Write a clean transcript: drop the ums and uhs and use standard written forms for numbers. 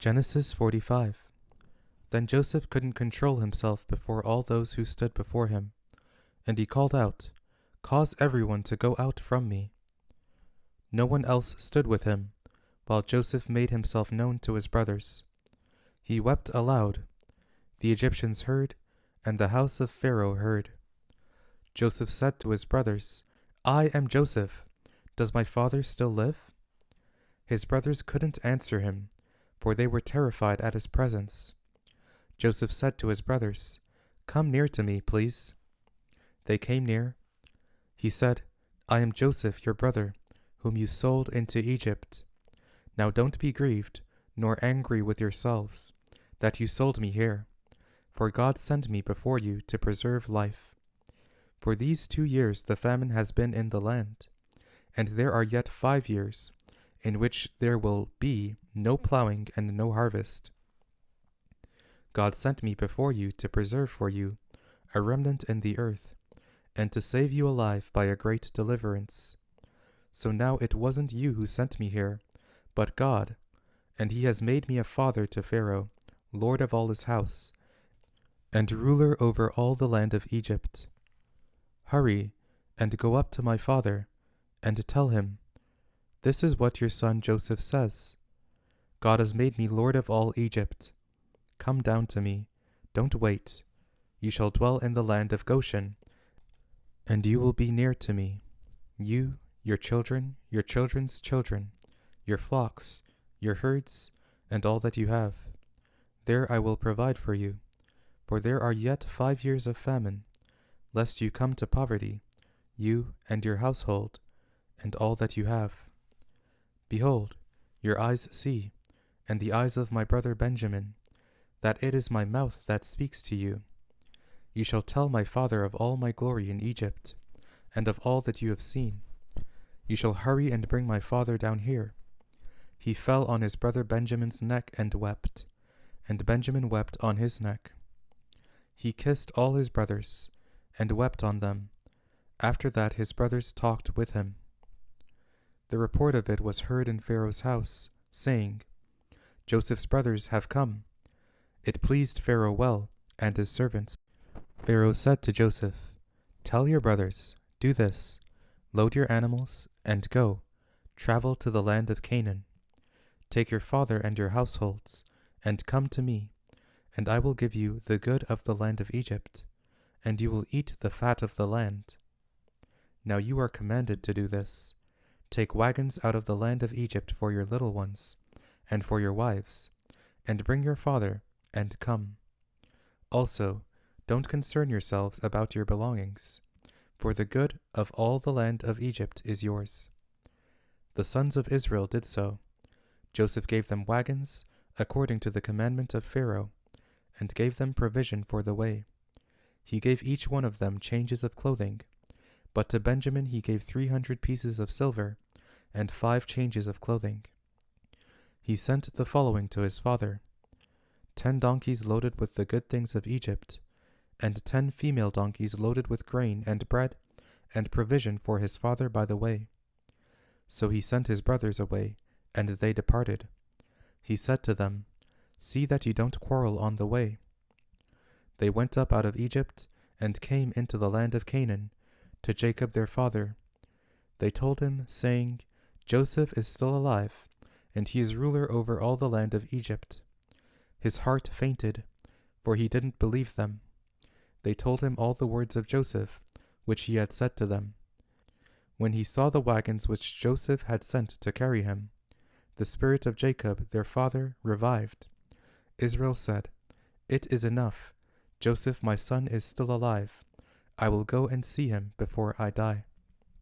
Genesis 45. Then Joseph couldn't control himself before all those who stood before him, and he called out, "Cause everyone to go out from me." No one else stood with him, while Joseph made himself known to his brothers. He wept aloud. The Egyptians heard, and the house of Pharaoh heard. Joseph said to his brothers, "I am Joseph. Does my father still live?" His brothers couldn't answer him, for they were terrified at his presence. Joseph said to his brothers, "Come near to me, please." They came near. He said, "I am Joseph, your brother, whom you sold into Egypt. Now don't be grieved, nor angry with yourselves, that you sold me here, for God sent me before you to preserve life. For these 2 years the famine has been in the land, and there are yet 5 years, in which there will be no plowing and no harvest. God sent me before you to preserve for you a remnant in the earth, and to save you alive by a great deliverance. So now it wasn't you who sent me here, but God, and he has made me a father to Pharaoh, lord of all his house, and ruler over all the land of Egypt. Hurry, and go up to my father, and tell him, 'This is what your son Joseph says. God has made me lord of all Egypt. Come down to me, don't wait. You shall dwell in the land of Goshen, and you will be near to me, you, your children, your children's children, your flocks, your herds, and all that you have. There I will provide for you, for there are yet 5 years of famine, lest you come to poverty, you and your household, and all that you have. Behold, your eyes see, and the eyes of my brother Benjamin, that it is my mouth that speaks to you. You shall tell my father of all my glory in Egypt, and of all that you have seen. You shall hurry and bring my father down here." He fell on his brother Benjamin's neck and wept, and Benjamin wept on his neck. He kissed all his brothers, and wept on them. After that his brothers talked with him. The report of it was heard in Pharaoh's house, saying, "Joseph's brothers have come." It pleased Pharaoh well, and his servants. Pharaoh said to Joseph, "Tell your brothers, do this, load your animals, and go, travel to the land of Canaan. Take your father and your households, and come to me, and I will give you the good of the land of Egypt, and you will eat the fat of the land. Now you are commanded to do this. Take wagons out of the land of Egypt for your little ones, and for your wives, and bring your father, and come. Also, don't concern yourselves about your belongings, for the good of all the land of Egypt is yours." The sons of Israel did so. Joseph gave them wagons, according to the commandment of Pharaoh, and gave them provision for the way. He gave each one of them changes of clothing, but to Benjamin he gave 300 pieces of silver, and 5 changes of clothing. He sent the following to his father: 10 donkeys loaded with the good things of Egypt, and 10 female donkeys loaded with grain and bread and provision for his father by the way. So he sent his brothers away, and they departed. He said to them, "See that you don't quarrel on the way." They went up out of Egypt, and came into the land of Canaan, to Jacob their father. They told him, saying, "Joseph is still alive, and he is ruler over all the land of Egypt." His heart fainted, for he didn't believe them. They told him all the words of Joseph, which he had said to them. When he saw the wagons which Joseph had sent to carry him, the spirit of Jacob their father revived. Israel said, "It is enough. Joseph my son is still alive. I will go and see him before I die."